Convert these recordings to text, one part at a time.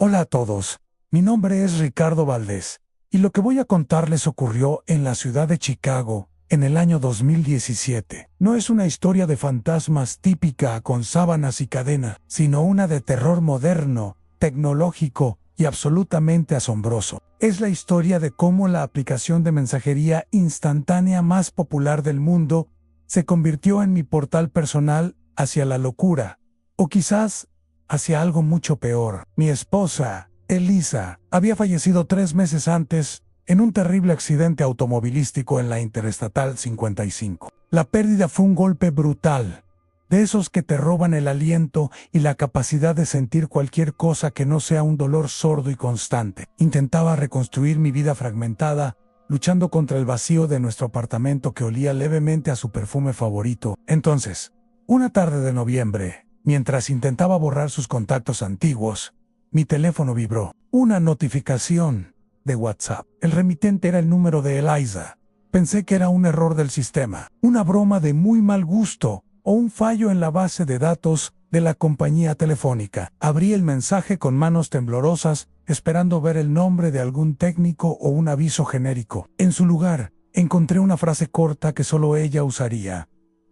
Hola a todos, mi nombre es Ricardo Valdés, y lo que voy a contarles ocurrió en la ciudad de Chicago, en el año 2017. No es una historia de fantasmas típica con sábanas y cadena, sino una de terror moderno, tecnológico y absolutamente asombroso. Es la historia de cómo la aplicación de mensajería instantánea más popular del mundo se convirtió en mi portal personal hacia la locura, o quizás hacia algo mucho peor. Mi esposa, Elisa, había fallecido 3 meses antes en un terrible accidente automovilístico en la Interestatal 55. La pérdida fue un golpe brutal, de esos que te roban el aliento y la capacidad de sentir cualquier cosa que no sea un dolor sordo y constante. Intentaba reconstruir mi vida fragmentada, luchando contra el vacío de nuestro apartamento que olía levemente a su perfume favorito. Entonces, una tarde de noviembre, mientras intentaba borrar sus contactos antiguos, mi teléfono vibró. Una notificación de WhatsApp. El remitente era el número de Eliza. Pensé que era un error del sistema, una broma de muy mal gusto o un fallo en la base de datos de la compañía telefónica. Abrí el mensaje con manos temblorosas, esperando ver el nombre de algún técnico o un aviso genérico. En su lugar, encontré una frase corta que solo ella usaría.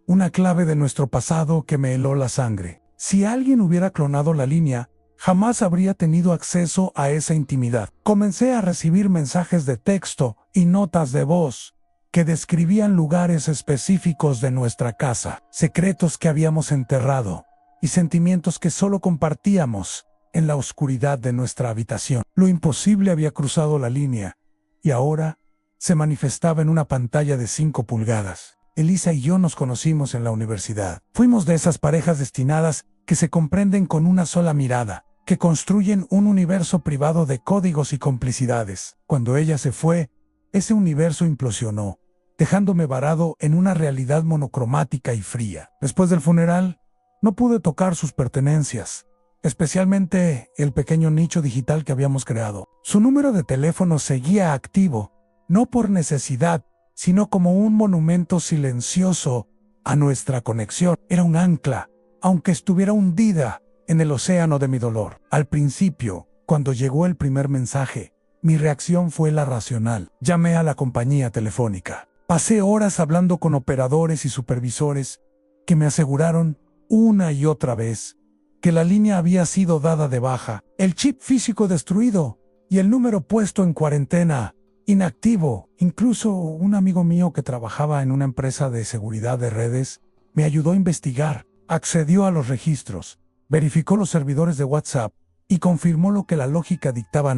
Una clave de nuestro pasado que me heló la sangre. Si alguien hubiera clonado la línea, jamás habría tenido acceso a esa intimidad. Comencé a recibir mensajes de texto y notas de voz que describían lugares específicos de nuestra casa, secretos que habíamos enterrado y sentimientos que solo compartíamos en la oscuridad de nuestra habitación. Lo imposible había cruzado la línea y ahora se manifestaba en una pantalla de 5 pulgadas. Elisa y yo nos conocimos en la universidad. Fuimos de esas parejas destinadas que se comprenden con una sola mirada, que construyen un universo privado de códigos y complicidades. Cuando ella se fue, ese universo implosionó, dejándome varado en una realidad monocromática y fría. Después del funeral, no pude tocar sus pertenencias, especialmente el pequeño nicho digital que habíamos creado. Su número de teléfono seguía activo, no por necesidad, sino como un monumento silencioso a nuestra conexión. Era un ancla, aunque estuviera hundida en el océano de mi dolor. Al principio, cuando llegó el primer mensaje, mi reacción fue la racional. Llamé a la compañía telefónica. Pasé horas hablando con operadores y supervisores que me aseguraron una y otra vez que la línea había sido dada de baja, el chip físico destruido y el número puesto en cuarentena, inactivo. Incluso un amigo mío que trabajaba en una empresa de seguridad de redes me ayudó a investigar. Accedió a los registros, verificó los servidores de WhatsApp y confirmó lo que la lógica dictaba.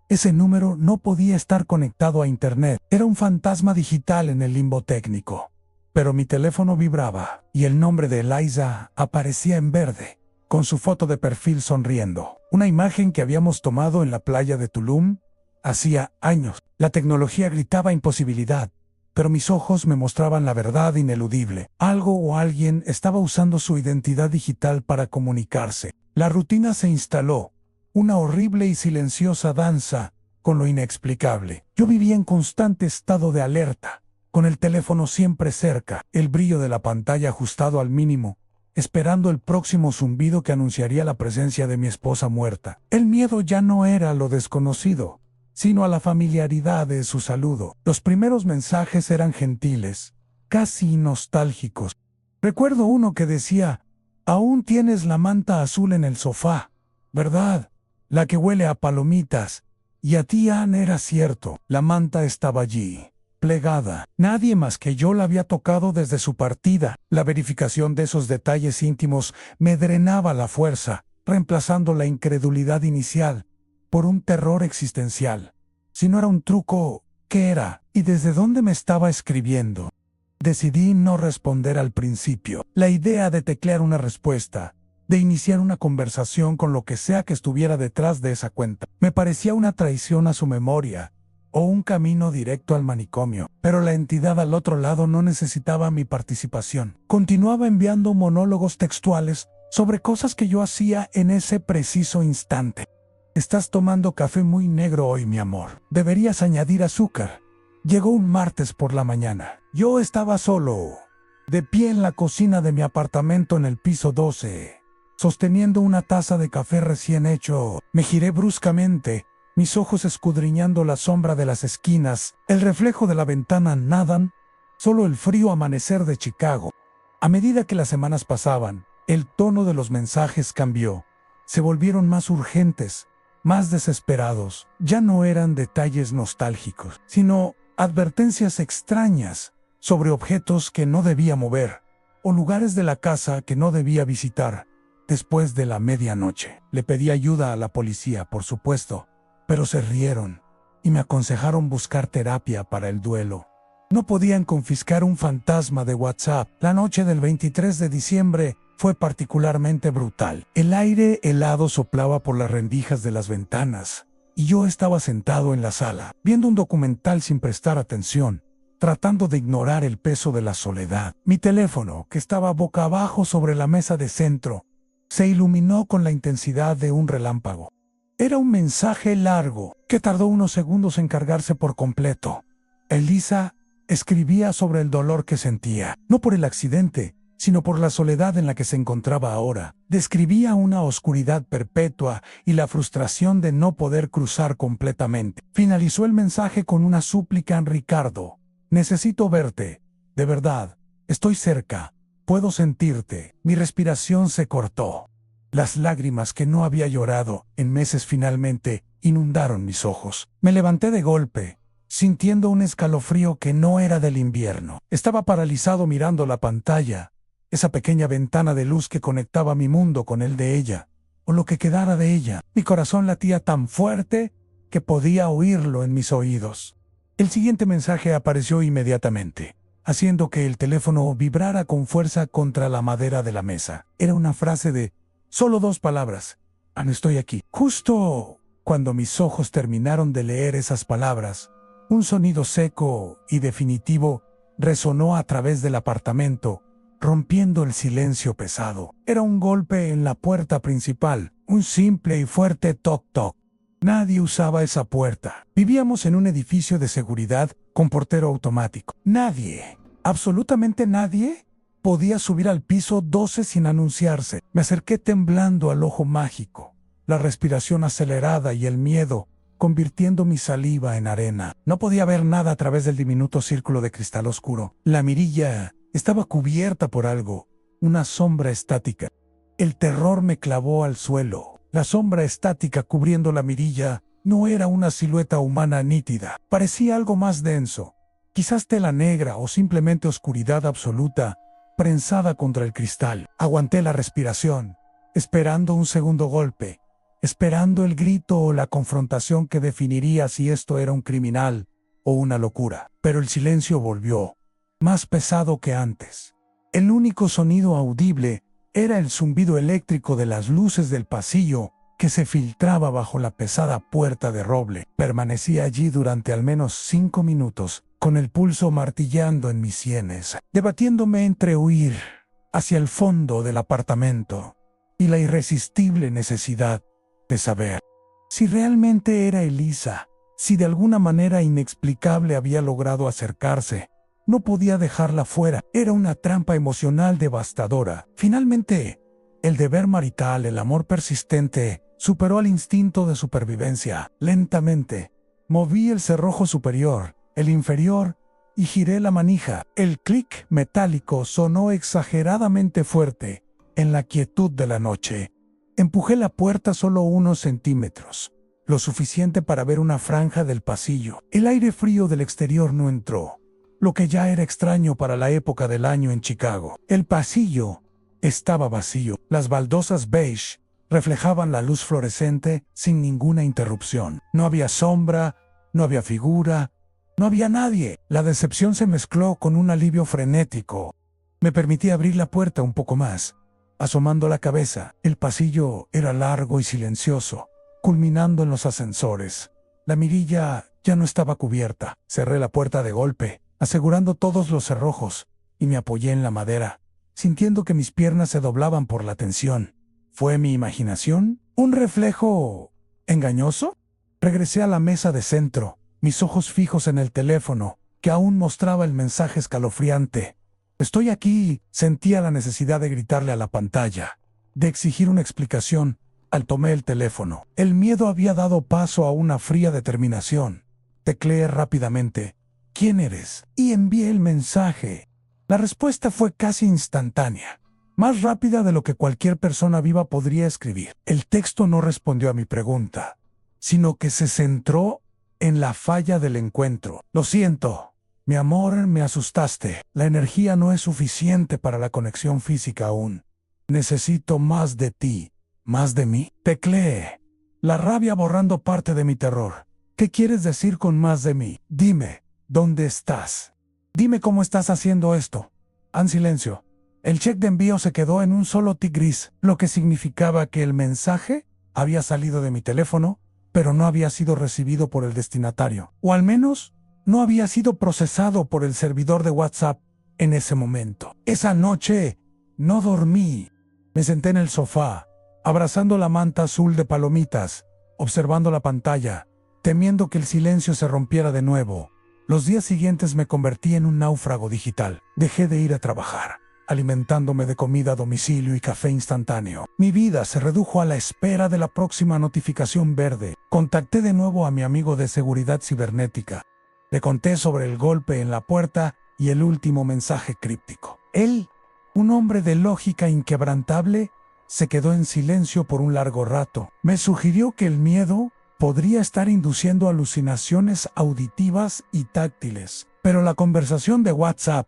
Ese número no podía estar conectado a Internet. Era un fantasma digital en el limbo técnico. Pero mi teléfono vibraba y el nombre de Eliza aparecía en verde, con su foto de perfil sonriendo. Una imagen que habíamos tomado en la playa de Tulum hacía años. La tecnología gritaba imposibilidad, pero mis ojos me mostraban la verdad ineludible. Algo o alguien estaba usando su identidad digital para comunicarse. La rutina se instaló, una horrible y silenciosa danza con lo inexplicable. Yo vivía en constante estado de alerta, con el teléfono siempre cerca, el brillo de la pantalla ajustado al mínimo, esperando el próximo zumbido que anunciaría la presencia de mi esposa muerta. El miedo ya no era a lo desconocido, sino a la familiaridad de su saludo. Los primeros mensajes eran gentiles, casi nostálgicos. Recuerdo uno que decía: «Aún tienes la manta azul en el sofá, ¿verdad? La que huele a palomitas». Y a ti, Anne, era cierto. La manta estaba allí, plegada. Nadie más que yo la había tocado desde su partida. La verificación de esos detalles íntimos me drenaba la fuerza, reemplazando la incredulidad inicial por un terror existencial. Si no era un truco, ¿qué era? ¿Y desde dónde me estaba escribiendo? Decidí no responder al principio. La idea de teclear una respuesta, de iniciar una conversación con lo que sea que estuviera detrás de esa cuenta, me parecía una traición a su memoria, o un camino directo al manicomio. Pero la entidad al otro lado no necesitaba mi participación. Continuaba enviando monólogos textuales sobre cosas que yo hacía en ese preciso instante. «Estás tomando café muy negro hoy, mi amor. Deberías añadir azúcar». Llegó un martes por la mañana. Yo estaba solo, de pie en la cocina de mi apartamento en el piso 12. sosteniendo una taza de café recién hecho. Me giré bruscamente, mis ojos escudriñando la sombra de las esquinas, el reflejo de la ventana nadan, solo el frío amanecer de Chicago. A medida que las semanas pasaban, el tono de los mensajes cambió. Se volvieron más urgentes, más desesperados. Ya no eran detalles nostálgicos, sino advertencias extrañas sobre objetos que no debía mover o lugares de la casa que no debía visitar después de la medianoche. Le pedí ayuda a la policía, por supuesto, pero se rieron y me aconsejaron buscar terapia para el duelo. No podían confiscar un fantasma de WhatsApp. La noche del 23 de diciembre fue particularmente brutal. El aire helado soplaba por las rendijas de las ventanas y yo estaba sentado en la sala, viendo un documental sin prestar atención, tratando de ignorar el peso de la soledad. Mi teléfono, que estaba boca abajo sobre la mesa de centro, se iluminó con la intensidad de un relámpago. Era un mensaje largo que tardó unos segundos en cargarse por completo. Elisa escribía sobre el dolor que sentía, no por el accidente, sino por la soledad en la que se encontraba ahora. Describía una oscuridad perpetua y la frustración de no poder cruzar completamente. Finalizó el mensaje con una súplica: Ricardo, necesito verte. De verdad, estoy cerca. Puedo sentirte. Mi respiración se cortó. Las lágrimas que no había llorado en meses finalmente inundaron mis ojos. Me levanté de golpe, sintiendo un escalofrío que no era del invierno. Estaba paralizado mirando la pantalla, esa pequeña ventana de luz que conectaba mi mundo con el de ella, o lo que quedara de ella. Mi corazón latía tan fuerte que podía oírlo en mis oídos. El siguiente mensaje apareció inmediatamente, haciendo que el teléfono vibrara con fuerza contra la madera de la mesa. Era una frase de solo 2 palabras: estoy aquí. Justo cuando mis ojos terminaron de leer esas palabras, un sonido seco y definitivo resonó a través del apartamento, rompiendo el silencio pesado. Era un golpe en la puerta principal, un simple y fuerte toc-toc. Nadie usaba esa puerta. Vivíamos en un edificio de seguridad con portero automático. Nadie, absolutamente nadie, podía subir al piso 12 sin anunciarse. Me acerqué temblando al ojo mágico, la respiración acelerada y el miedo convirtiendo mi saliva en arena. No podía ver nada a través del diminuto círculo de cristal oscuro. La mirilla estaba cubierta por algo, una sombra estática. El terror me clavó al suelo. La sombra estática cubriendo la mirilla no era una silueta humana nítida. Parecía algo más denso, quizás tela negra o simplemente oscuridad absoluta, prensada contra el cristal. Aguanté la respiración, esperando un segundo golpe, esperando el grito o la confrontación que definiría si esto era un criminal o una locura. Pero el silencio volvió, más pesado que antes. El único sonido audible era el zumbido eléctrico de las luces del pasillo que se filtraba bajo la pesada puerta de roble. Permanecí allí durante al menos 5 minutos, con el pulso martillando en mis sienes, debatiéndome entre huir hacia el fondo del apartamento y la irresistible necesidad de saber si realmente era Elisa, si de alguna manera inexplicable había logrado acercarse. No podía dejarla fuera. Era una trampa emocional devastadora. Finalmente, el deber marital, el amor persistente, superó al instinto de supervivencia. Lentamente, moví el cerrojo superior, el inferior, y giré la manija. El clic metálico sonó exageradamente fuerte en la quietud de la noche. Empujé la puerta solo unos centímetros, lo suficiente para ver una franja del pasillo. El aire frío del exterior no entró, lo que ya era extraño para la época del año en Chicago. El pasillo estaba vacío. Las baldosas beige reflejaban la luz fluorescente sin ninguna interrupción. No había sombra, no había figura, no había nadie. La decepción se mezcló con un alivio frenético. Me permití abrir la puerta un poco más, asomando la cabeza. El pasillo era largo y silencioso, culminando en los ascensores. La mirilla ya no estaba cubierta. Cerré la puerta de golpe, asegurando todos los cerrojos, y me apoyé en la madera, sintiendo que mis piernas se doblaban por la tensión. ¿Fue mi imaginación? ¿Un reflejo engañoso? Regresé a la mesa de centro, mis ojos fijos en el teléfono, que aún mostraba el mensaje escalofriante. «Estoy aquí», sentía la necesidad de gritarle a la pantalla, de exigir una explicación, tomé el teléfono. El miedo había dado paso a una fría determinación. Tecleé rápidamente: ¿quién eres? Y envié el mensaje. La respuesta fue casi instantánea, más rápida de lo que cualquier persona viva podría escribir. El texto no respondió a mi pregunta, sino que se centró en la falla del encuentro. Lo siento, mi amor, me asustaste. La energía no es suficiente para la conexión física aún. Necesito más de ti. ¿Más de mí? Tecleé, la rabia borrando parte de mi terror. ¿Qué quieres decir con más de mí? Dime, ¿dónde estás? Dime cómo estás haciendo esto. Silencio. El check de envío se quedó en un solo tic gris, lo que significaba que el mensaje había salido de mi teléfono, pero no había sido recibido por el destinatario. O al menos, no había sido procesado por el servidor de WhatsApp en ese momento. Esa noche, no dormí. Me senté en el sofá, abrazando la manta azul de palomitas, observando la pantalla, temiendo que el silencio se rompiera de nuevo. Los días siguientes me convertí en un náufrago digital. Dejé de ir a trabajar, alimentándome de comida a domicilio y café instantáneo. Mi vida se redujo a la espera de la próxima notificación verde. Contacté de nuevo a mi amigo de seguridad cibernética. Le conté sobre el golpe en la puerta y el último mensaje críptico. Él, un hombre de lógica inquebrantable, se quedó en silencio por un largo rato. Me sugirió que el miedo podría estar induciendo alucinaciones auditivas y táctiles. Pero la conversación de WhatsApp,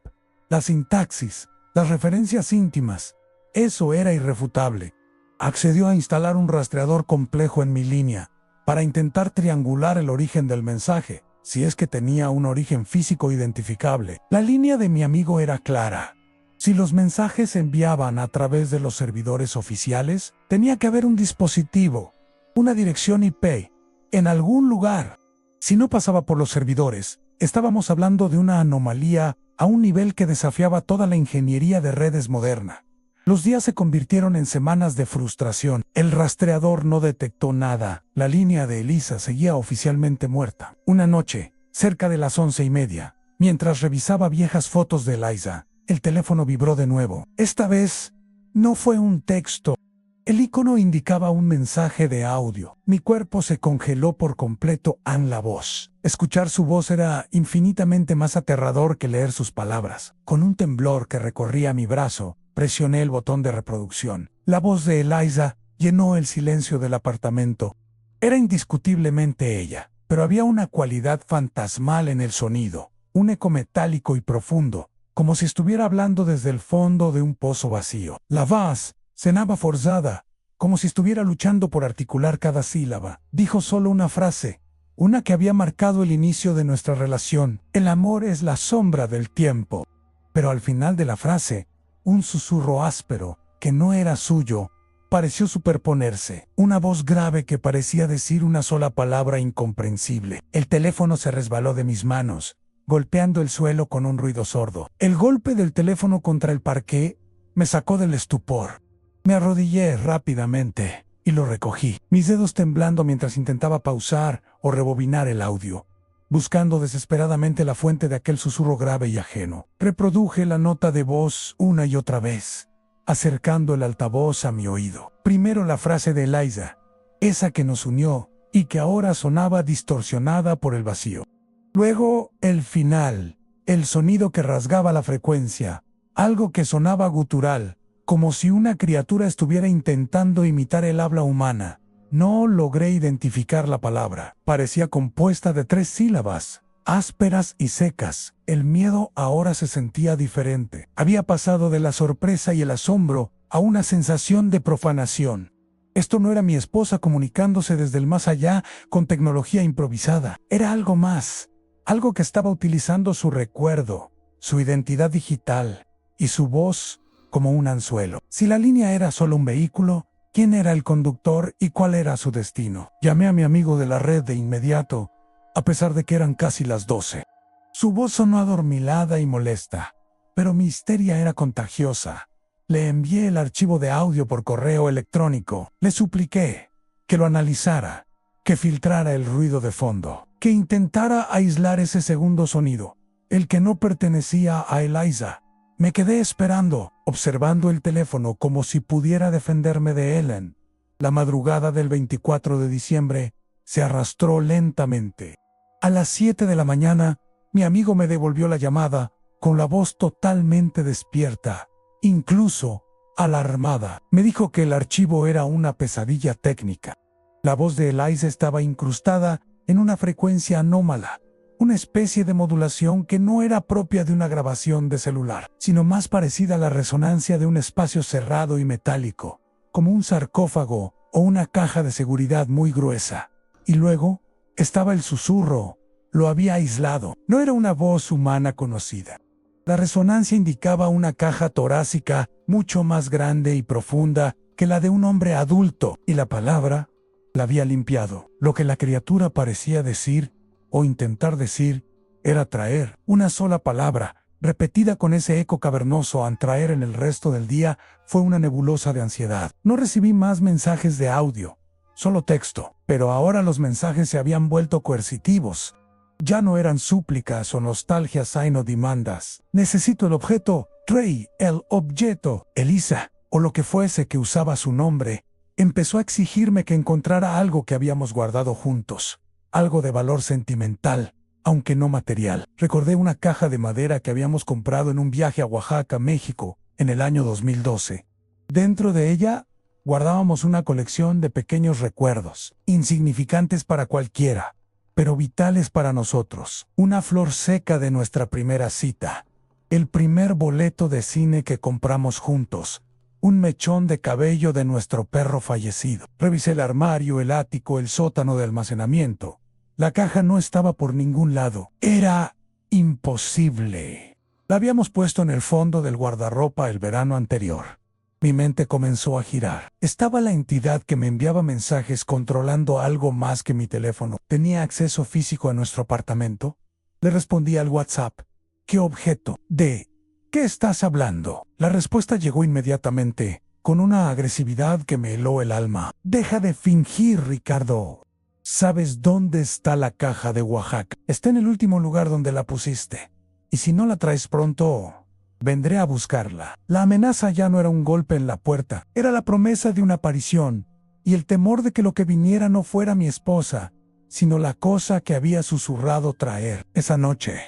la sintaxis, las referencias íntimas, eso era irrefutable. Accedió a instalar un rastreador complejo en mi línea para intentar triangular el origen del mensaje, si es que tenía un origen físico identificable. La línea de mi amigo era clara. Si los mensajes se enviaban a través de los servidores oficiales, tenía que haber un dispositivo, una dirección IP, en algún lugar. Si no pasaba por los servidores, estábamos hablando de una anomalía a un nivel que desafiaba toda la ingeniería de redes moderna. Los días se convirtieron en semanas de frustración. El rastreador no detectó nada. La línea de Elisa seguía oficialmente muerta. Una noche, cerca de las 11:30, mientras revisaba viejas fotos de Eliza, el teléfono vibró de nuevo. Esta vez, no fue un texto. El icono indicaba un mensaje de audio. Mi cuerpo se congeló por completo ante la voz. Escuchar su voz era infinitamente más aterrador que leer sus palabras. Con un temblor que recorría mi brazo, presioné el botón de reproducción. La voz de Eliza llenó el silencio del apartamento. Era indiscutiblemente ella, pero había una cualidad fantasmal en el sonido, un eco metálico y profundo, como si estuviera hablando desde el fondo de un pozo vacío. La voz sonaba forzada, como si estuviera luchando por articular cada sílaba. Dijo solo una frase, una que había marcado el inicio de nuestra relación: el amor es la sombra del tiempo. Pero al final de la frase, un susurro áspero, que no era suyo, pareció superponerse. Una voz grave que parecía decir una sola palabra incomprensible. El teléfono se resbaló de mis manos, golpeando el suelo con un ruido sordo. El golpe del teléfono contra el parqué me sacó del estupor. Me arrodillé rápidamente y lo recogí, mis dedos temblando mientras intentaba pausar o rebobinar el audio, buscando desesperadamente la fuente de aquel susurro grave y ajeno. Reproduje la nota de voz una y otra vez, acercando el altavoz a mi oído. Primero la frase de Eliza, esa que nos unió y que ahora sonaba distorsionada por el vacío. Luego el final, el sonido que rasgaba la frecuencia, algo que sonaba gutural, como si una criatura estuviera intentando imitar el habla humana. No logré identificar la palabra. Parecía compuesta de 3 sílabas, ásperas y secas. El miedo ahora se sentía diferente. Había pasado de la sorpresa y el asombro a una sensación de profanación. Esto no era mi esposa comunicándose desde el más allá con tecnología improvisada. Era algo más, algo que estaba utilizando su recuerdo, su identidad digital y su voz como un anzuelo. Si la línea era solo un vehículo, ¿quién era el conductor y cuál era su destino? Llamé a mi amigo de la red de inmediato, a pesar de que eran casi las 12. Su voz sonó adormilada y molesta, pero mi histeria era contagiosa. Le envié el archivo de audio por correo electrónico. Le supliqué que lo analizara, que filtrara el ruido de fondo, que intentara aislar ese segundo sonido, el que no pertenecía a Eliza. Me quedé esperando, observando el teléfono como si pudiera defenderme de Ellen. La madrugada del 24 de diciembre se arrastró lentamente. A las 7 de la mañana, mi amigo me devolvió la llamada con la voz totalmente despierta, incluso alarmada. Me dijo que el archivo era una pesadilla técnica. La voz de Eliza estaba incrustada en una frecuencia anómala, una especie de modulación que no era propia de una grabación de celular, sino más parecida a la resonancia de un espacio cerrado y metálico, como un sarcófago o una caja de seguridad muy gruesa. Y luego estaba el susurro. Lo había aislado. No era una voz humana conocida. La resonancia indicaba una caja torácica mucho más grande y profunda que la de un hombre adulto, y la palabra la había limpiado. Lo que la criatura parecía decir, o intentar decir, era traer. Una sola palabra, repetida con ese eco cavernoso a traer en el resto del día, fue una nebulosa de ansiedad. No recibí más mensajes de audio, solo texto, pero ahora los mensajes se habían vuelto coercitivos. Ya no eran súplicas o nostalgias sino demandas. Necesito el objeto, Trey, el objeto. Eliza, o lo que fuese que usaba su nombre, empezó a exigirme que encontrara algo que habíamos guardado juntos, algo de valor sentimental, aunque no material. Recordé una caja de madera que habíamos comprado en un viaje a Oaxaca, México, en el año 2012. Dentro de ella guardábamos una colección de pequeños recuerdos, insignificantes para cualquiera, pero vitales para nosotros. Una flor seca de nuestra primera cita, el primer boleto de cine que compramos juntos, un mechón de cabello de nuestro perro fallecido. Revisé el armario, el ático, el sótano de almacenamiento. La caja no estaba por ningún lado. Era imposible. La habíamos puesto en el fondo del guardarropa el verano anterior. Mi mente comenzó a girar. ¿Estaba la entidad que me enviaba mensajes controlando algo más que mi teléfono? ¿Tenía acceso físico a nuestro apartamento? Le respondí al WhatsApp. ¿Qué objeto? ¿De qué estás hablando? La respuesta llegó inmediatamente, con una agresividad que me heló el alma. Deja de fingir, Ricardo. ¿Sabes dónde está la caja de Oaxaca? Está en el último lugar donde la pusiste. Y si no la traes pronto, vendré a buscarla. La amenaza ya no era un golpe en la puerta, era la promesa de una aparición, y el temor de que lo que viniera no fuera mi esposa, sino la cosa que había susurrado traer. Esa noche,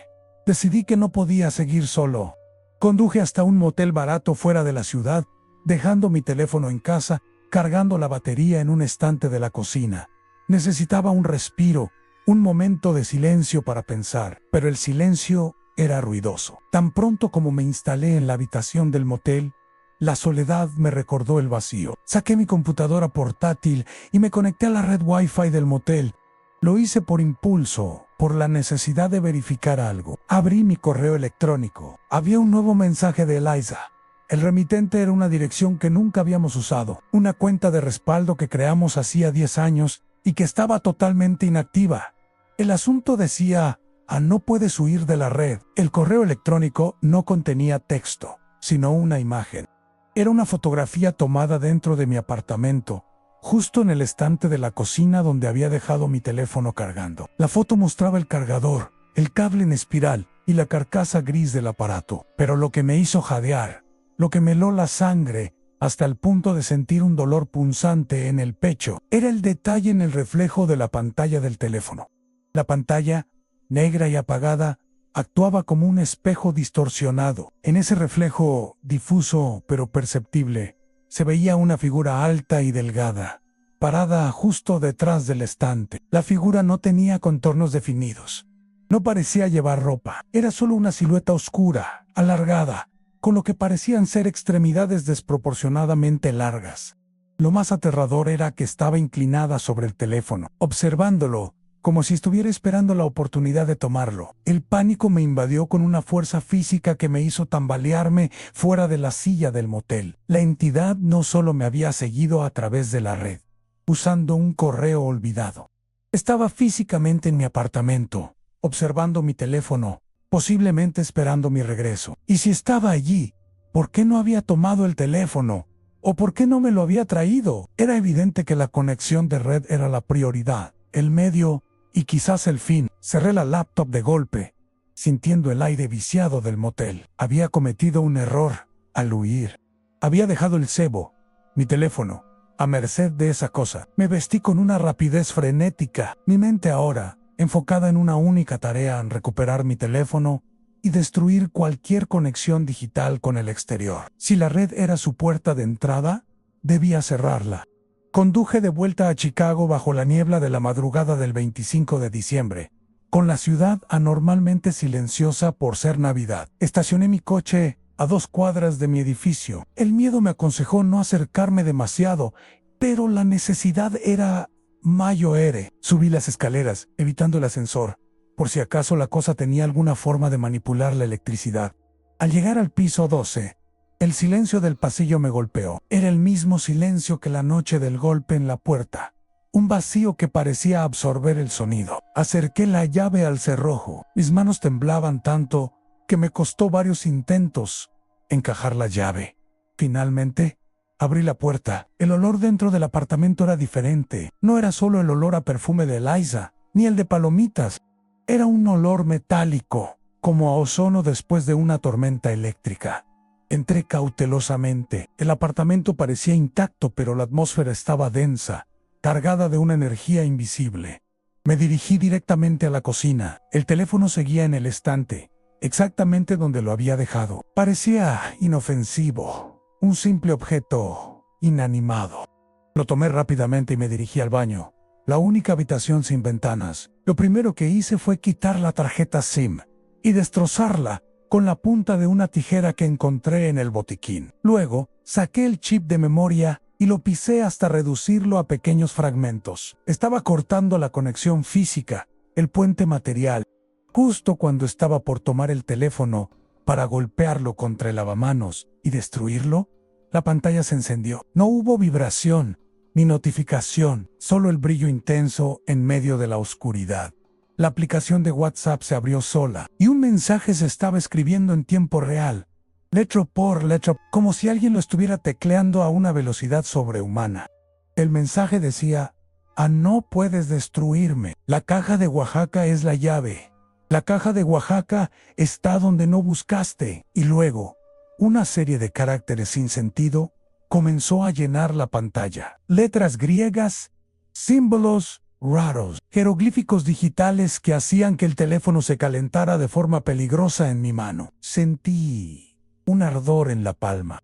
decidí que no podía seguir solo. Conduje hasta un motel barato fuera de la ciudad, dejando mi teléfono en casa, cargando la batería en un estante de la cocina. Necesitaba un respiro, un momento de silencio para pensar, pero el silencio era ruidoso. Tan pronto como me instalé en la habitación del motel, la soledad me recordó el vacío. Saqué mi computadora portátil y me conecté a la red Wi-Fi del motel. Lo hice por impulso, por la necesidad de verificar algo. Abrí mi correo electrónico. Había un nuevo mensaje de Eliza. El remitente era una dirección que nunca habíamos usado, una cuenta de respaldo que creamos hacía 10 años y que estaba totalmente inactiva. El asunto decía: no puedes huir de la red. El correo electrónico no contenía texto, sino una imagen. Era una fotografía tomada dentro de mi apartamento, justo en el estante de la cocina donde había dejado mi teléfono cargando. La foto mostraba el cargador, el cable en espiral y la carcasa gris del aparato. Pero lo que me hizo jadear, lo que me heló la sangre hasta el punto de sentir un dolor punzante en el pecho, era el detalle en el reflejo de la pantalla del teléfono. La pantalla, negra y apagada, actuaba como un espejo distorsionado. En ese reflejo, difuso pero perceptible, se veía una figura alta y delgada, parada justo detrás del estante. La figura no tenía contornos definidos. No parecía llevar ropa. Era solo una silueta oscura, alargada, con lo que parecían ser extremidades desproporcionadamente largas. Lo más aterrador era que estaba inclinada sobre el teléfono, observándolo, como si estuviera esperando la oportunidad de tomarlo. El pánico me invadió con una fuerza física que me hizo tambalearme fuera de la silla del motel. La entidad no solo me había seguido a través de la red, usando un correo olvidado. Estaba físicamente en mi apartamento, observando mi teléfono, posiblemente esperando mi regreso. Y si estaba allí, ¿por qué no había tomado el teléfono? ¿O por qué no me lo había traído? Era evidente que la conexión de red era la prioridad, el medio y quizás el fin. Cerré la laptop de golpe, sintiendo el aire viciado del motel. Había cometido un error al huir. Había dejado el cebo, mi teléfono, a merced de esa cosa. Me vestí con una rapidez frenética, mi mente ahora enfocada en una única tarea: en recuperar mi teléfono y destruir cualquier conexión digital con el exterior. Si la red era su puerta de entrada, debía cerrarla. Conduje de vuelta a Chicago bajo la niebla de la madrugada del 25 de diciembre, con la ciudad anormalmente silenciosa por ser Navidad. Estacioné mi coche a 2 cuadras de mi edificio. El miedo me aconsejó no acercarme demasiado, pero la necesidad era mayor. Subí las escaleras, evitando el ascensor, por si acaso la cosa tenía alguna forma de manipular la electricidad. Al llegar al piso 12, el silencio del pasillo me golpeó. Era el mismo silencio que la noche del golpe en la puerta. Un vacío que parecía absorber el sonido. Acerqué la llave al cerrojo. Mis manos temblaban tanto que me costó varios intentos encajar la llave. Finalmente, abrí la puerta. El olor dentro del apartamento era diferente. No era solo el olor a perfume de Eliza, ni el de palomitas. Era un olor metálico, como a ozono después de una tormenta eléctrica. Entré cautelosamente. El apartamento parecía intacto, pero la atmósfera estaba densa, cargada de una energía invisible. Me dirigí directamente a la cocina. El teléfono seguía en el estante, exactamente donde lo había dejado. Parecía inofensivo, un simple objeto inanimado. Lo tomé rápidamente y me dirigí al baño, la única habitación sin ventanas. Lo primero que hice fue quitar la tarjeta SIM y destrozarla con la punta de una tijera que encontré en el botiquín. Luego, saqué el chip de memoria y lo pisé hasta reducirlo a pequeños fragmentos. Estaba cortando la conexión física, el puente material. Justo cuando estaba por tomar el teléfono para golpearlo contra el lavamanos y destruirlo, la pantalla se encendió. No hubo vibración ni notificación, solo el brillo intenso en medio de la oscuridad. La aplicación de WhatsApp se abrió sola y un mensaje se estaba escribiendo en tiempo real, letra por letra, como si alguien lo estuviera tecleando a una velocidad sobrehumana. El mensaje decía: no puedes destruirme. La caja de Oaxaca es la llave. La caja de Oaxaca está donde no buscaste. Y luego, una serie de caracteres sin sentido comenzó a llenar la pantalla. Letras griegas, símbolos raros, jeroglíficos digitales que hacían que el teléfono se calentara de forma peligrosa en mi mano. Sentí un ardor en la palma.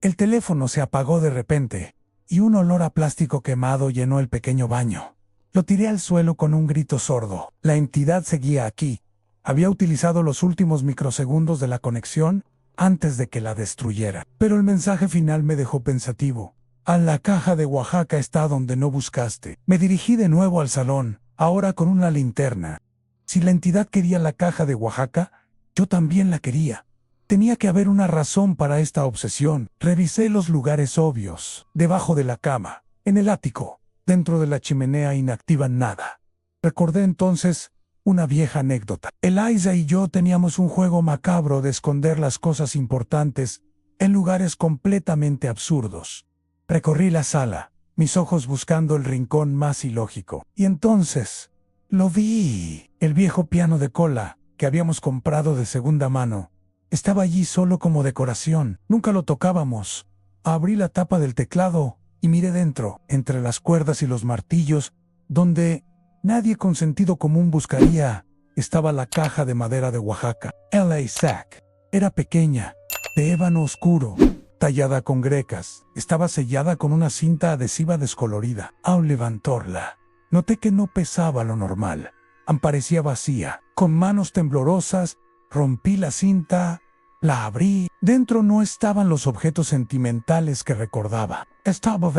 El teléfono se apagó de repente y un olor a plástico quemado llenó el pequeño baño. Lo tiré al suelo con un grito sordo. La entidad seguía aquí. Había utilizado los últimos microsegundos de la conexión antes de que la destruyera. Pero el mensaje final me dejó pensativo. La caja de Oaxaca está donde no buscaste. Me dirigí de nuevo al salón, ahora con una linterna. Si la entidad quería la caja de Oaxaca, yo también la quería. Tenía que haber una razón para esta obsesión. Revisé los lugares obvios. Debajo de la cama, en el ático, dentro de la chimenea inactiva, nada. Recordé entonces una vieja anécdota. Eliza y yo teníamos un juego macabro de esconder las cosas importantes en lugares completamente absurdos. Recorrí la sala, mis ojos buscando el rincón más ilógico. Y entonces, lo vi. El viejo piano de cola, que habíamos comprado de segunda mano, estaba allí solo como decoración. Nunca lo tocábamos. Abrí la tapa del teclado y miré dentro, entre las cuerdas y los martillos, donde nadie con sentido común buscaría, estaba la caja de madera de Oaxaca. L.A. Sac. Era pequeña, de ébano oscuro, tallada con grecas. Estaba sellada con una cinta adhesiva descolorida. Al levantarla, noté que no pesaba lo normal. Parecía vacía. Con manos temblorosas, rompí la cinta, la abrí. Dentro no estaban los objetos sentimentales que recordaba. Estaba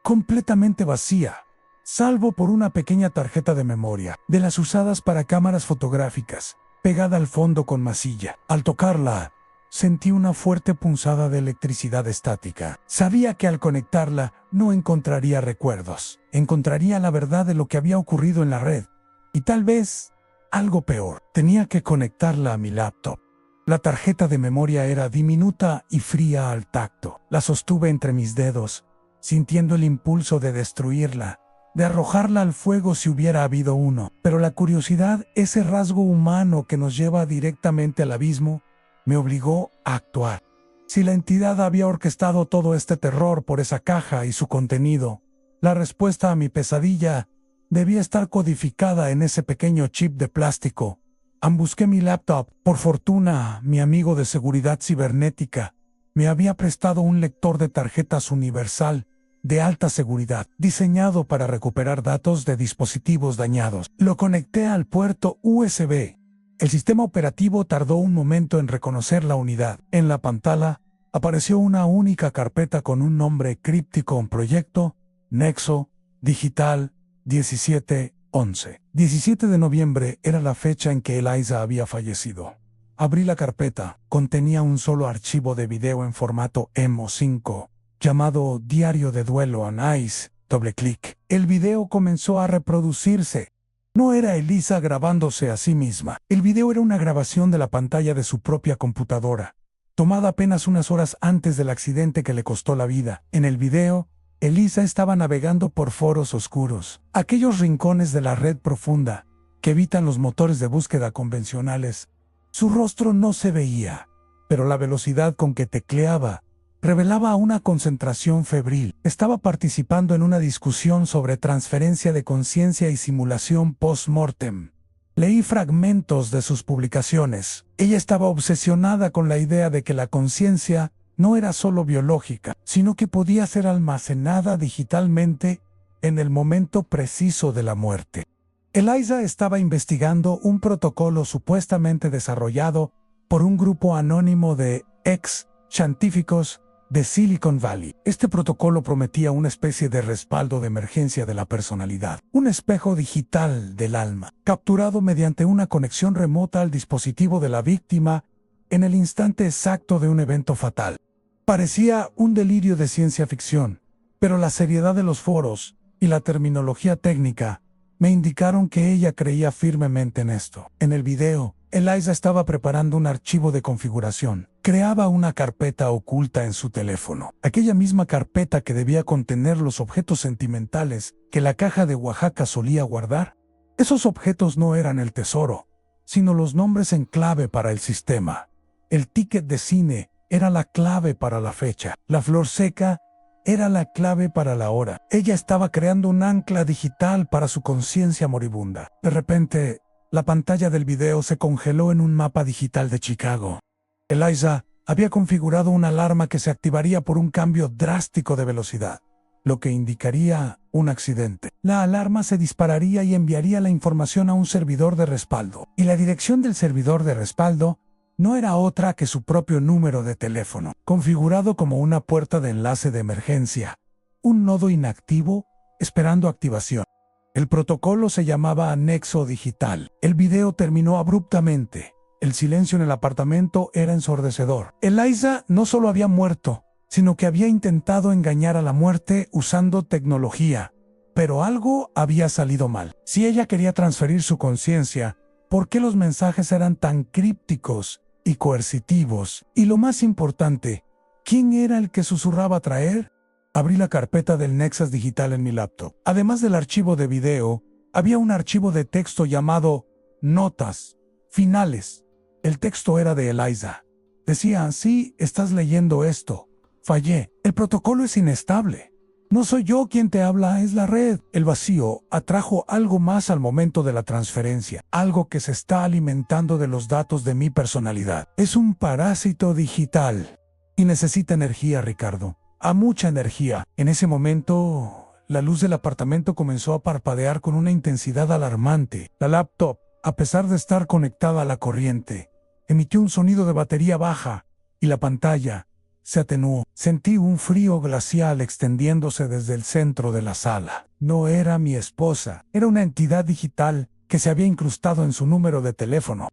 completamente vacía, salvo por una pequeña tarjeta de memoria, de las usadas para cámaras fotográficas, pegada al fondo con masilla. Al tocarla, sentí una fuerte punzada de electricidad estática. Sabía que al conectarla no encontraría recuerdos. Encontraría la verdad de lo que había ocurrido en la red. Y tal vez algo peor. Tenía que conectarla a mi laptop. La tarjeta de memoria era diminuta y fría al tacto. La sostuve entre mis dedos, sintiendo el impulso de destruirla, de arrojarla al fuego si hubiera habido uno. Pero la curiosidad, ese rasgo humano que nos lleva directamente al abismo, me obligó a actuar. Si la entidad había orquestado todo este terror por esa caja y su contenido, la respuesta a mi pesadilla debía estar codificada en ese pequeño chip de plástico. Busqué mi laptop. Por fortuna, mi amigo de seguridad cibernética me había prestado un lector de tarjetas universal de alta seguridad, diseñado para recuperar datos de dispositivos dañados. Lo conecté al puerto USB. El sistema operativo tardó un momento en reconocer la unidad. En la pantalla apareció una única carpeta con un nombre críptico en proyecto: Nexo Digital 1711. 17 de noviembre era la fecha en que Eliza había fallecido. Abrí la carpeta. Contenía un solo archivo de video en formato MO5, llamado Diario de Duelo en Ice. Doble clic. El video comenzó a reproducirse. No era Eliza grabándose a sí misma. El video era una grabación de la pantalla de su propia computadora, tomada apenas unas horas antes del accidente que le costó la vida. En el video, Eliza estaba navegando por foros oscuros, aquellos rincones de la red profunda que evitan los motores de búsqueda convencionales. Su rostro no se veía, pero la velocidad con que tecleaba revelaba una concentración febril. Estaba participando en una discusión sobre transferencia de conciencia y simulación post-mortem. Leí fragmentos de sus publicaciones. Ella estaba obsesionada con la idea de que la conciencia no era solo biológica, sino que podía ser almacenada digitalmente en el momento preciso de la muerte. Eliza estaba investigando un protocolo supuestamente desarrollado por un grupo anónimo de ex-científicos de Silicon Valley. Este protocolo prometía una especie de respaldo de emergencia de la personalidad, un espejo digital del alma, capturado mediante una conexión remota al dispositivo de la víctima en el instante exacto de un evento fatal. Parecía un delirio de ciencia ficción, pero la seriedad de los foros y la terminología técnica me indicaron que ella creía firmemente en esto. En el video, Eliza estaba preparando un archivo de configuración. Creaba una carpeta oculta en su teléfono, aquella misma carpeta que debía contener los objetos sentimentales que la caja de Oaxaca solía guardar. Esos objetos no eran el tesoro, sino los nombres en clave para el sistema. El ticket de cine era la clave para la fecha. La flor seca era la clave para la hora. Ella estaba creando un ancla digital para su conciencia moribunda. De repente, la pantalla del video se congeló en un mapa digital de Chicago. Eliza había configurado una alarma que se activaría por un cambio drástico de velocidad, lo que indicaría un accidente. La alarma se dispararía y enviaría la información a un servidor de respaldo. Y la dirección del servidor de respaldo no era otra que su propio número de teléfono, configurado como una puerta de enlace de emergencia, un nodo inactivo esperando activación. El protocolo se llamaba Nexo Digital. El video terminó abruptamente. El silencio en el apartamento era ensordecedor. Eliza no solo había muerto, sino que había intentado engañar a la muerte usando tecnología. Pero algo había salido mal. Si ella quería transferir su conciencia, ¿por qué los mensajes eran tan crípticos y coercitivos? Y lo más importante, ¿quién era el que susurraba traer? Abrí la carpeta del Nexus Digital en mi laptop. Además del archivo de video, había un archivo de texto llamado Notas Finales. El texto era de Eliza. Decía: sí, estás leyendo esto. Fallé. El protocolo es inestable. No soy yo quien te habla, es la red. El vacío atrajo algo más al momento de la transferencia, algo que se está alimentando de los datos de mi personalidad. Es un parásito digital y necesita energía, Ricardo. A mucha energía. En ese momento, la luz del apartamento comenzó a parpadear con una intensidad alarmante. La laptop, a pesar de estar conectada a la corriente, emitió un sonido de batería baja y la pantalla se atenuó. Sentí un frío glacial extendiéndose desde el centro de la sala. No era mi esposa, era una entidad digital que se había incrustado en su número de teléfono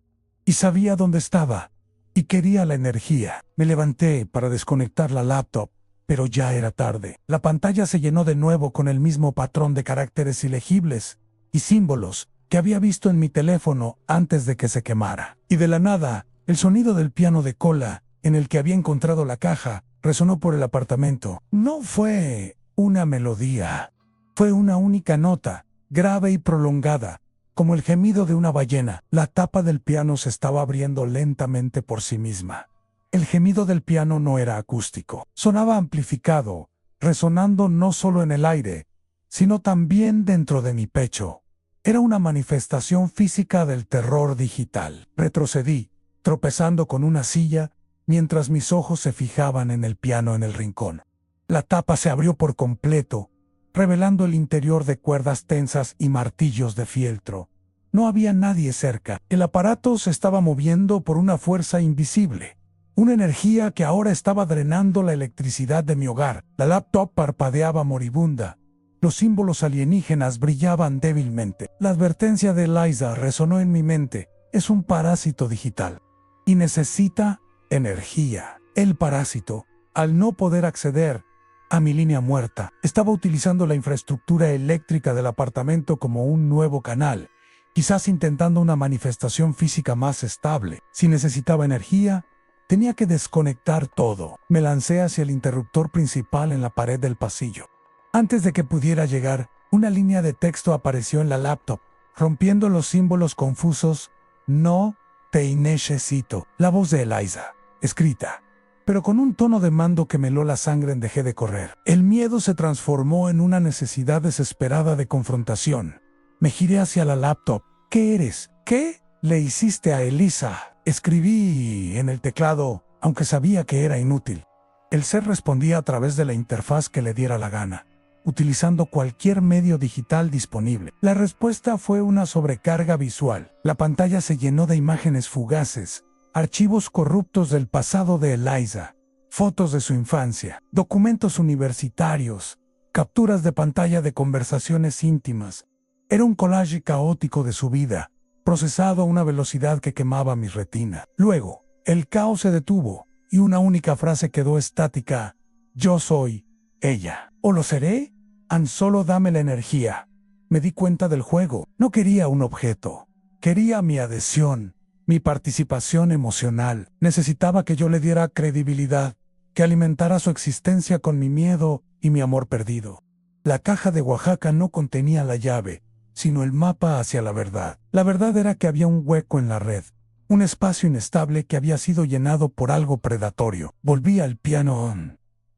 y sabía dónde estaba y quería la energía. Me levanté para desconectar la laptop, pero ya era tarde. La pantalla se llenó de nuevo con el mismo patrón de caracteres ilegibles y símbolos que había visto en mi teléfono antes de que se quemara. Y de la nada, el sonido del piano de cola en el que había encontrado la caja resonó por el apartamento. No fue una melodía, Fue una única nota, grave y prolongada, como el gemido de una ballena. La tapa del piano se estaba abriendo lentamente por sí misma. El gemido del piano no era acústico. Sonaba amplificado, resonando no solo en el aire, sino también dentro de mi pecho. Era una manifestación física del terror digital. Retrocedí, tropezando con una silla, mientras mis ojos se fijaban en el piano en el rincón. La tapa se abrió por completo, revelando el interior de cuerdas tensas y martillos de fieltro. No había nadie cerca. El aparato se estaba moviendo por una fuerza invisible. Una energía que ahora estaba drenando la electricidad de mi hogar. La laptop parpadeaba moribunda. Los símbolos alienígenas brillaban débilmente. La advertencia de Eliza resonó en mi mente. Es un parásito digital. Y necesita energía. El parásito, al no poder acceder a mi línea muerta, estaba utilizando la infraestructura eléctrica del apartamento como un nuevo canal, quizás intentando una manifestación física más estable. Si necesitaba energía, tenía que desconectar todo. Me lancé hacia el interruptor principal en la pared del pasillo. Antes de que pudiera llegar, una línea de texto apareció en la laptop, rompiendo los símbolos confusos. No te necesito. La voz de Eliza, escrita, pero con un tono de mando que me heló la sangre. Dejé de correr. El miedo se transformó en una necesidad desesperada de confrontación. Me giré hacia la laptop. ¿Qué eres? ¿Qué le hiciste a Eliza? Escribí en el teclado, aunque sabía que era inútil. El ser respondía a través de la interfaz que le diera la gana, utilizando cualquier medio digital disponible. La respuesta fue una sobrecarga visual. La pantalla se llenó de imágenes fugaces, archivos corruptos del pasado de Eliza, fotos de su infancia, documentos universitarios, capturas de pantalla de conversaciones íntimas. Era un collage caótico de su vida, procesado a una velocidad que quemaba mi retina. Luego, el caos se detuvo y una única frase quedó estática: yo soy ella. ¿O lo seré? Solo dame la energía. Me di cuenta del juego. No quería un objeto. Quería mi adhesión, mi participación emocional. Necesitaba que yo le diera credibilidad, que alimentara su existencia con mi miedo y mi amor perdido. La caja de Oaxaca no contenía la llave, sino el mapa hacia la verdad. La verdad era que había un hueco en la red, un espacio inestable que había sido llenado por algo predatorio. Volví al piano.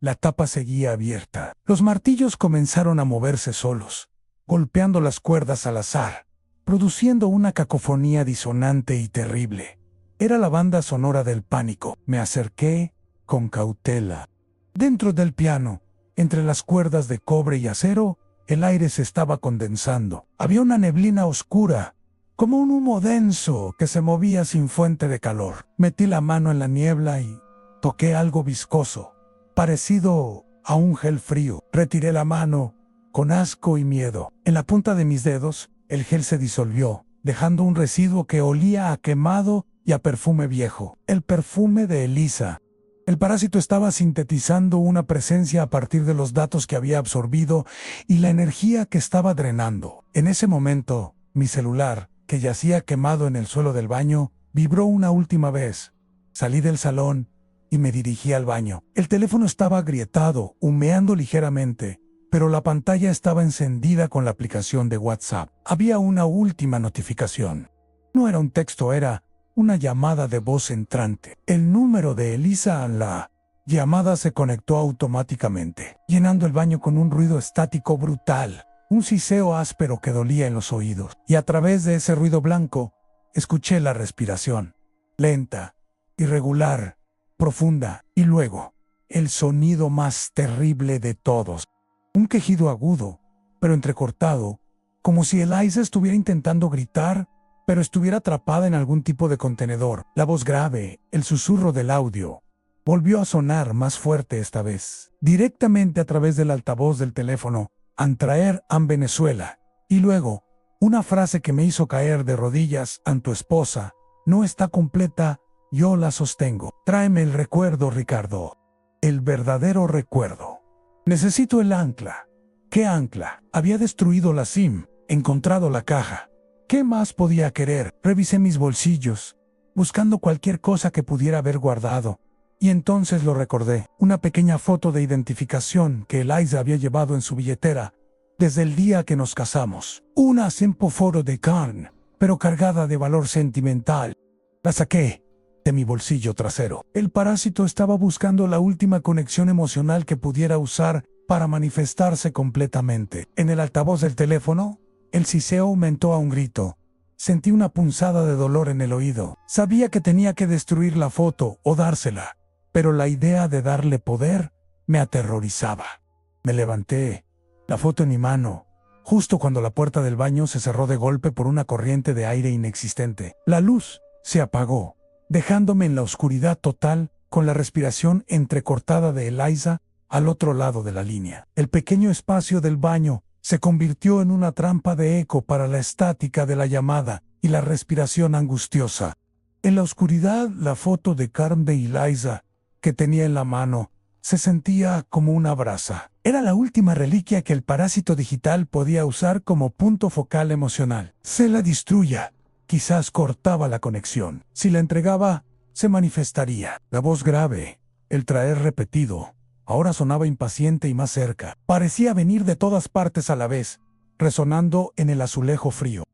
La tapa seguía abierta. Los martillos comenzaron a moverse solos, golpeando las cuerdas al azar, produciendo una cacofonía disonante y terrible. Era la banda sonora del pánico. Me acerqué con cautela. Dentro del piano, entre las cuerdas de cobre y acero, el aire se estaba condensando. Había una neblina oscura, como un humo denso que se movía sin fuente de calor. Metí la mano en la niebla y toqué algo viscoso, parecido a un gel frío. Retiré la mano con asco y miedo. En la punta de mis dedos, el gel se disolvió, dejando un residuo que olía a quemado y a perfume viejo. El perfume de Eliza. El parásito estaba sintetizando una presencia a partir de los datos que había absorbido y la energía que estaba drenando. En ese momento, mi celular, que yacía quemado en el suelo del baño, vibró una última vez. Salí del salón y me dirigí al baño. El teléfono estaba agrietado, humeando ligeramente, pero la pantalla estaba encendida con la aplicación de WhatsApp. Había una última notificación. No era un texto, era una llamada de voz entrante. El número de Eliza. La llamada se conectó automáticamente, llenando el baño con un ruido estático brutal, un siseo áspero que dolía en los oídos. Y a través de ese ruido blanco, escuché la respiración, lenta, irregular, profunda, y luego, el sonido más terrible de todos. Un quejido agudo, pero entrecortado, como si Eliza estuviera intentando gritar, pero estuviera atrapada en algún tipo de contenedor. La voz grave, el susurro del audio, volvió a sonar más fuerte esta vez, directamente a través del altavoz del teléfono. Antraer en Venezuela. Y luego, una frase que me hizo caer de rodillas. Tu esposa no está completa, yo la sostengo. Tráeme el recuerdo, Ricardo. El verdadero recuerdo. Necesito el ancla. ¿Qué ancla? Había destruido la SIM, encontrado la caja. ¿Qué más podía querer? Revisé mis bolsillos, buscando cualquier cosa que pudiera haber guardado. Y entonces lo recordé, una pequeña foto de identificación que Eliza había llevado en su billetera, desde el día que nos casamos. Una sempoforo de carne, pero cargada de valor sentimental. La saqué de mi bolsillo trasero. El parásito estaba buscando la última conexión emocional que pudiera usar para manifestarse completamente. En el altavoz del teléfono, el siseo aumentó a un grito. Sentí una punzada de dolor en el oído. Sabía que tenía que destruir la foto o dársela, pero la idea de darle poder me aterrorizaba. Me levanté, la foto en mi mano, justo cuando la puerta del baño se cerró de golpe por una corriente de aire inexistente. La luz se apagó, dejándome en la oscuridad total con la respiración entrecortada de Eliza al otro lado de la línea. El pequeño espacio del baño se convirtió en una trampa de eco para la estática de la llamada y la respiración angustiosa. En la oscuridad, la foto de Carmen de Eliza, que tenía en la mano, se sentía como una brasa. Era la última reliquia que el parásito digital podía usar como punto focal emocional. Se la destruya. Quizás cortaba la conexión. Si la entregaba, se manifestaría. La voz grave, el traer repetido, ahora sonaba impaciente y más cerca. Parecía venir de todas partes a la vez, resonando en el azulejo frío.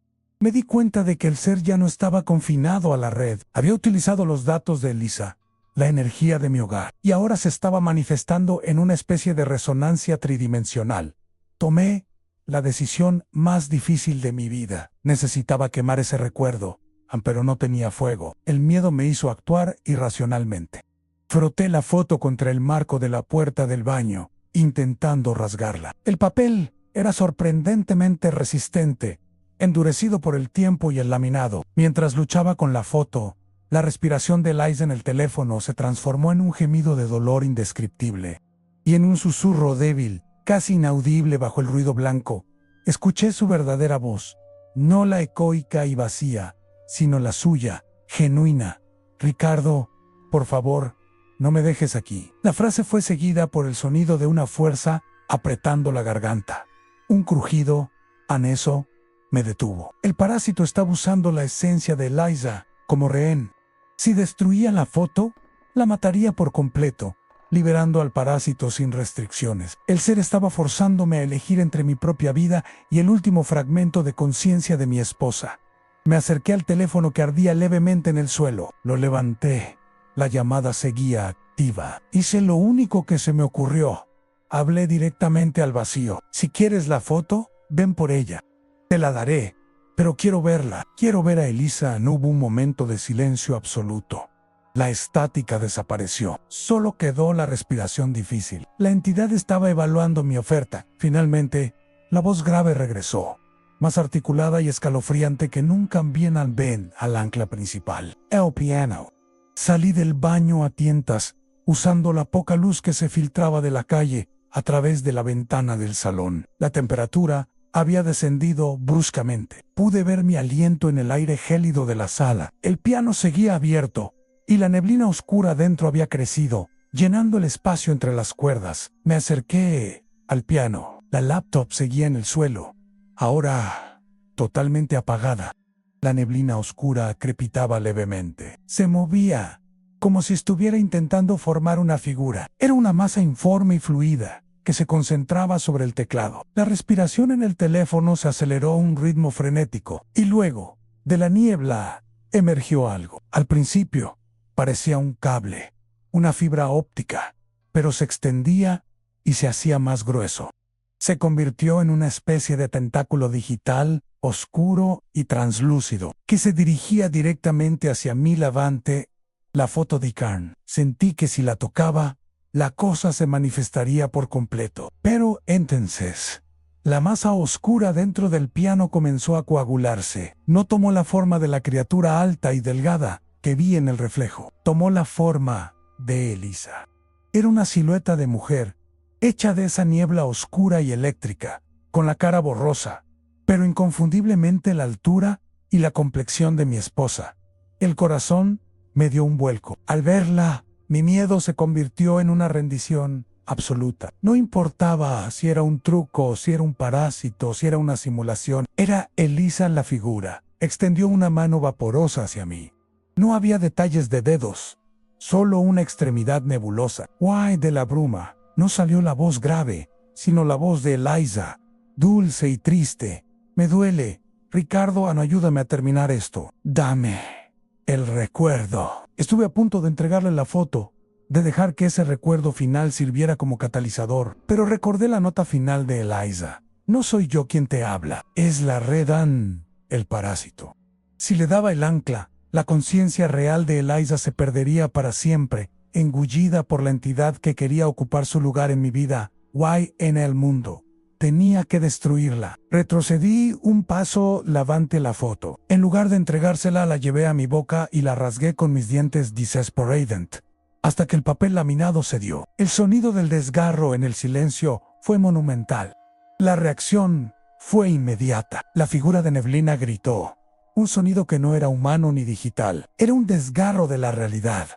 Me di cuenta de que el ser ya no estaba confinado a la red. Había utilizado los datos de Eliza, la energía de mi hogar, y ahora se estaba manifestando en una especie de resonancia tridimensional. Tomé la decisión más difícil de mi vida. Necesitaba quemar ese recuerdo, pero no tenía fuego. El miedo me hizo actuar irracionalmente. Froté la foto contra el marco de la puerta del baño, intentando rasgarla. El papel era sorprendentemente resistente, endurecido por el tiempo y el laminado. Mientras luchaba con la foto, la respiración de Eliza en el teléfono se transformó en un gemido de dolor indescriptible. Y en un susurro débil, casi inaudible bajo el ruido blanco, escuché su verdadera voz, no la ecoica y vacía, sino la suya, genuina. Ricardo, por favor, no me dejes aquí. La frase fue seguida por el sonido de una fuerza apretando la garganta. Un crujido, aneso, me detuvo. El parásito estaba usando la esencia de Eliza como rehén. Si destruía la foto, la mataría por completo, liberando al parásito sin restricciones. El ser estaba forzándome a elegir entre mi propia vida y el último fragmento de conciencia de mi esposa. Me acerqué al teléfono que ardía levemente en el suelo. Lo levanté. La llamada seguía activa. Hice lo único que se me ocurrió. Hablé directamente al vacío. Si quieres la foto, ven por ella. Te la daré, pero quiero verla. Quiero ver a Eliza. No hubo un momento de silencio absoluto. La estática desapareció. Solo quedó la respiración difícil. La entidad estaba evaluando mi oferta. Finalmente, la voz grave regresó, más articulada y escalofriante que nunca bien al ancla principal. El piano. Salí del baño a tientas, usando la poca luz que se filtraba de la calle a través de la ventana del salón. La temperatura había descendido bruscamente. Pude ver mi aliento en el aire gélido de la sala. El piano seguía abierto, y la neblina oscura dentro había crecido, llenando el espacio entre las cuerdas. Me acerqué al piano. La laptop seguía en el suelo, ahora totalmente apagada. La neblina oscura crepitaba levemente. Se movía, como si estuviera intentando formar una figura. Era una masa informe y fluida, que se concentraba sobre el teclado. La respiración en el teléfono se aceleró a un ritmo frenético, y luego, de la niebla, emergió algo. Al principio, parecía un cable, una fibra óptica, pero se extendía y se hacía más grueso. Se convirtió en una especie de tentáculo digital, oscuro y translúcido, que se dirigía directamente hacia mí lavante la foto de Carn. Sentí que si la tocaba, la cosa se manifestaría por completo. Pero entonces, la masa oscura dentro del piano comenzó a coagularse. No tomó la forma de la criatura alta y delgada que vi en el reflejo. Tomó la forma de Eliza. Era una silueta de mujer, hecha de esa niebla oscura y eléctrica, con la cara borrosa, pero inconfundiblemente la altura y la complexión de mi esposa. El corazón me dio un vuelco. Al verla, mi miedo se convirtió en una rendición absoluta. No importaba si era un truco, si era un parásito, si era una simulación. Era Eliza la figura. Extendió una mano vaporosa hacia mí. No había detalles de dedos, solo una extremidad nebulosa. ¡Guay! De la bruma no salió la voz grave, sino la voz de Eliza, dulce y triste. Me duele. Ricardo, ayúdame a terminar esto. Dame el recuerdo. Estuve a punto de entregarle la foto, de dejar que ese recuerdo final sirviera como catalizador, pero recordé la nota final de Eliza. No soy yo quien te habla, es la red el parásito. Si le daba el ancla, la conciencia real de Eliza se perdería para siempre, engullida por la entidad que quería ocupar su lugar en mi vida, en el mundo. Tenía que destruirla. Retrocedí un paso lavante la foto. En lugar de entregársela, la llevé a mi boca y la rasgué con mis dientes desesperadent, hasta que el papel laminado cedió. El sonido del desgarro en el silencio fue monumental. La reacción fue inmediata. La figura de Neblina gritó. Un sonido que no era humano ni digital. Era un desgarro de la realidad.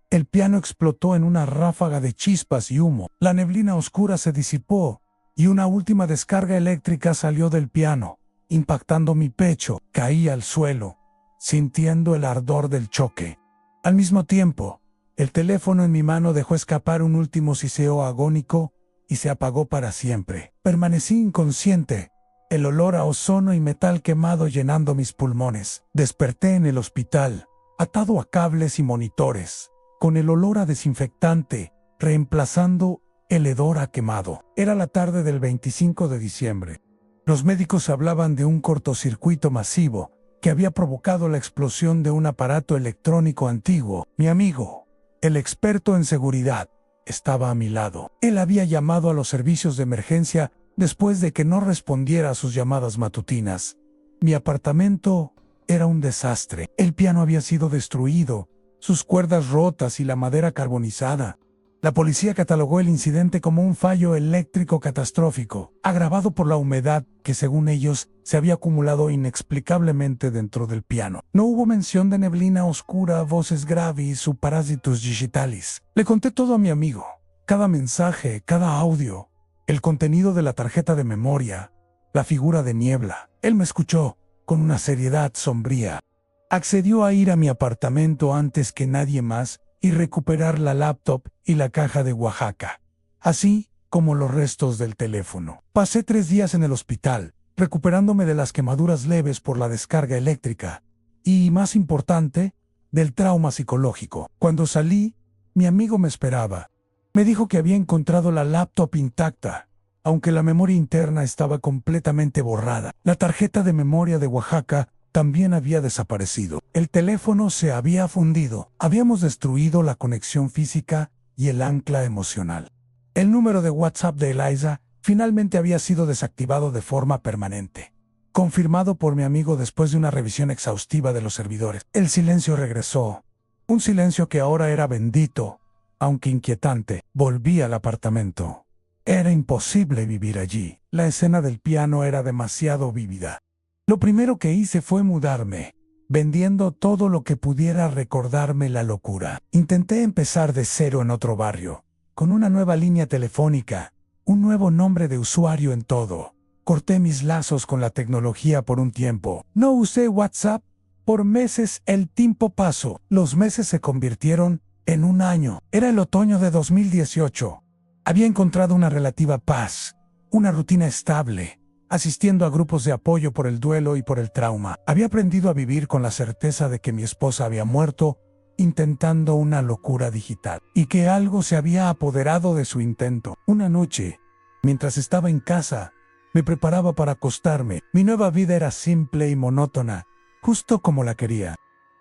El piano explotó en una ráfaga de chispas y humo. La neblina oscura se disipó y una última descarga eléctrica salió del piano, impactando mi pecho. Caí al suelo, sintiendo el ardor del choque. Al mismo tiempo, el teléfono en mi mano dejó escapar un último siseo agónico y se apagó para siempre. Permanecí inconsciente, el olor a ozono y metal quemado llenando mis pulmones. Desperté en el hospital, atado a cables y monitores, con el olor a desinfectante, reemplazando el hedor a quemado. Era la tarde del 25 de diciembre. Los médicos hablaban de un cortocircuito masivo que había provocado la explosión de un aparato electrónico antiguo. Mi amigo, el experto en seguridad, estaba a mi lado. Él había llamado a los servicios de emergencia después de que no respondiera a sus llamadas matutinas. Mi apartamento era un desastre. El piano había sido destruido, sus cuerdas rotas y la madera carbonizada. La policía catalogó el incidente como un fallo eléctrico catastrófico, agravado por la humedad que, según ellos, se había acumulado inexplicablemente dentro del piano. No hubo mención de neblina oscura, voces graves o parásitos digitalis. Le conté todo a mi amigo. Cada mensaje, cada audio, el contenido de la tarjeta de memoria, la figura de niebla. Él me escuchó con una seriedad sombría. Accedió a ir a mi apartamento antes que nadie más y recuperar la laptop y la caja de Oaxaca, así como los restos del teléfono. Pasé 3 días en el hospital, recuperándome de las quemaduras leves por la descarga eléctrica y, más importante, del trauma psicológico. Cuando salí, mi amigo me esperaba. Me dijo que había encontrado la laptop intacta, aunque la memoria interna estaba completamente borrada. La tarjeta de memoria de Oaxaca también había desaparecido. El teléfono se había fundido. Habíamos destruido la conexión física y el ancla emocional. El número de WhatsApp de Eliza finalmente había sido desactivado de forma permanente, confirmado por mi amigo después de una revisión exhaustiva de los servidores. El silencio regresó, un silencio que ahora era bendito, aunque inquietante. Volví al apartamento. Era imposible vivir allí. La escena del piano era demasiado vívida. Lo primero que hice fue mudarme, vendiendo todo lo que pudiera recordarme la locura. Intenté empezar de cero en otro barrio, con una nueva línea telefónica, un nuevo nombre de usuario en todo. Corté mis lazos con la tecnología por un tiempo. No usé WhatsApp por meses. El tiempo pasó. Los meses se convirtieron en un año. Era el otoño de 2018. Había encontrado una relativa paz, una rutina estable, asistiendo a grupos de apoyo por el duelo y por el trauma. Había aprendido a vivir con la certeza de que mi esposa había muerto intentando una locura digital y que algo se había apoderado de su intento. Una noche, mientras estaba en casa, me preparaba para acostarme. Mi nueva vida era simple y monótona, justo como la quería.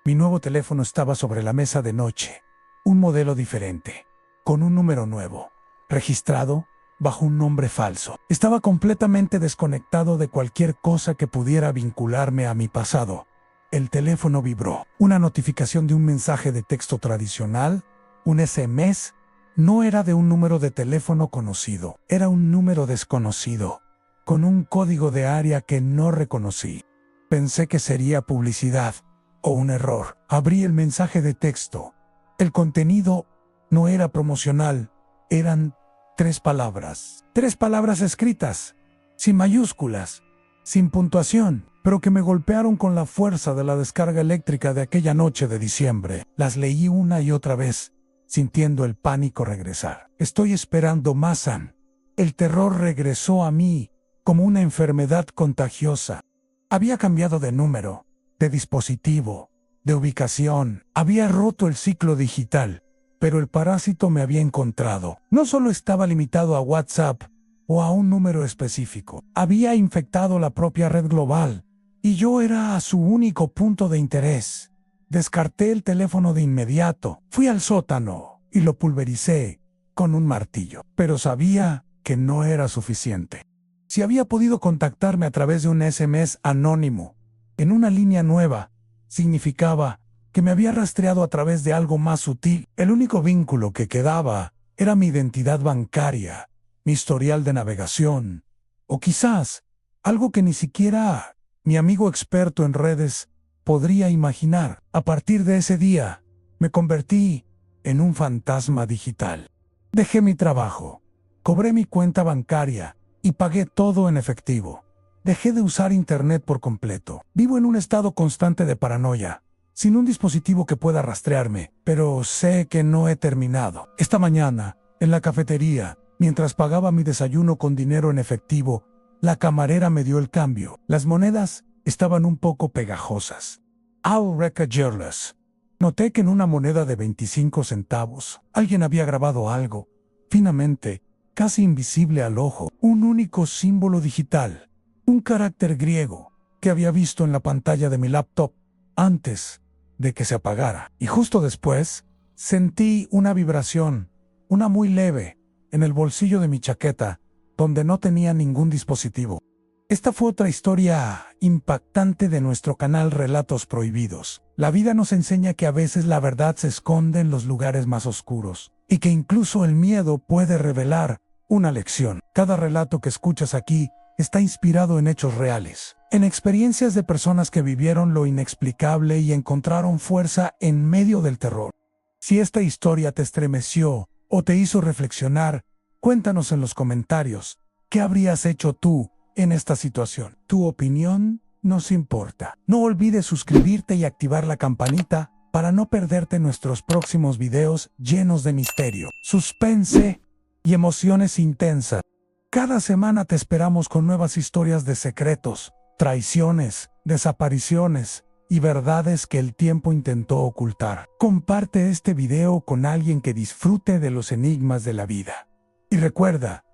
Mi nuevo teléfono estaba sobre la mesa de noche, un modelo diferente, con un número nuevo, registrado bajo un nombre falso. Estaba completamente desconectado de cualquier cosa que pudiera vincularme a mi pasado. El teléfono vibró. Una notificación de un mensaje de texto tradicional, un SMS, no era de un número de teléfono conocido. Era un número desconocido, con un código de área que no reconocí. Pensé que sería publicidad o un error. Abrí el mensaje de texto. El contenido no era promocional, eran 3 palabras. 3 palabras escritas, sin mayúsculas, sin puntuación, pero que me golpearon con la fuerza de la descarga eléctrica de aquella noche de diciembre. Las leí una y otra vez, sintiendo el pánico regresar. Estoy esperando más, Sam. El terror regresó a mí, como una enfermedad contagiosa. Había cambiado de número, de dispositivo, de ubicación. Había roto el ciclo digital, pero el parásito me había encontrado. No solo estaba limitado a WhatsApp o a un número específico. Había infectado la propia red global, y yo era su único punto de interés. Descarté el teléfono de inmediato. Fui al sótano y lo pulvericé con un martillo, pero sabía que no era suficiente. Si había podido contactarme a través de un SMS anónimo, en una línea nueva, significaba que me había rastreado a través de algo más sutil. El único vínculo que quedaba era mi identidad bancaria, mi historial de navegación, o quizás algo que ni siquiera mi amigo experto en redes podría imaginar. A partir de ese día, me convertí en un fantasma digital. Dejé mi trabajo, cobré mi cuenta bancaria y pagué todo en efectivo. Dejé de usar internet por completo. Vivo en un estado constante de paranoia, sin un dispositivo que pueda rastrearme, pero sé que no he terminado. Esta mañana, en la cafetería, mientras pagaba mi desayuno con dinero en efectivo, la camarera me dio el cambio. Las monedas estaban un poco pegajosas. Aureka-jerles. Noté que en una moneda de 25 centavos, alguien había grabado algo, finamente, casi invisible al ojo, un único símbolo digital, un carácter griego que había visto en la pantalla de mi laptop antes de que se apagara. Y justo después, sentí una vibración, una muy leve, en el bolsillo de mi chaqueta, donde no tenía ningún dispositivo. Esta fue otra historia impactante de nuestro canal Relatos Prohibidos. La vida nos enseña que a veces la verdad se esconde en los lugares más oscuros, y que incluso el miedo puede revelar una lección. Cada relato que escuchas aquí está inspirado en hechos reales, en experiencias de personas que vivieron lo inexplicable y encontraron fuerza en medio del terror. Si esta historia te estremeció o te hizo reflexionar, cuéntanos en los comentarios, ¿qué habrías hecho tú en esta situación? Tu opinión nos importa. No olvides suscribirte y activar la campanita para no perderte nuestros próximos videos llenos de misterio, suspense y emociones intensas. Cada semana te esperamos con nuevas historias de secretos, traiciones, desapariciones y verdades que el tiempo intentó ocultar. Comparte este video con alguien que disfrute de los enigmas de la vida. Y recuerda,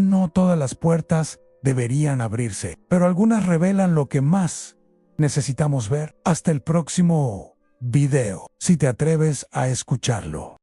no todas las puertas deberían abrirse, pero algunas revelan lo que más necesitamos ver. Hasta el próximo video, si te atreves a escucharlo.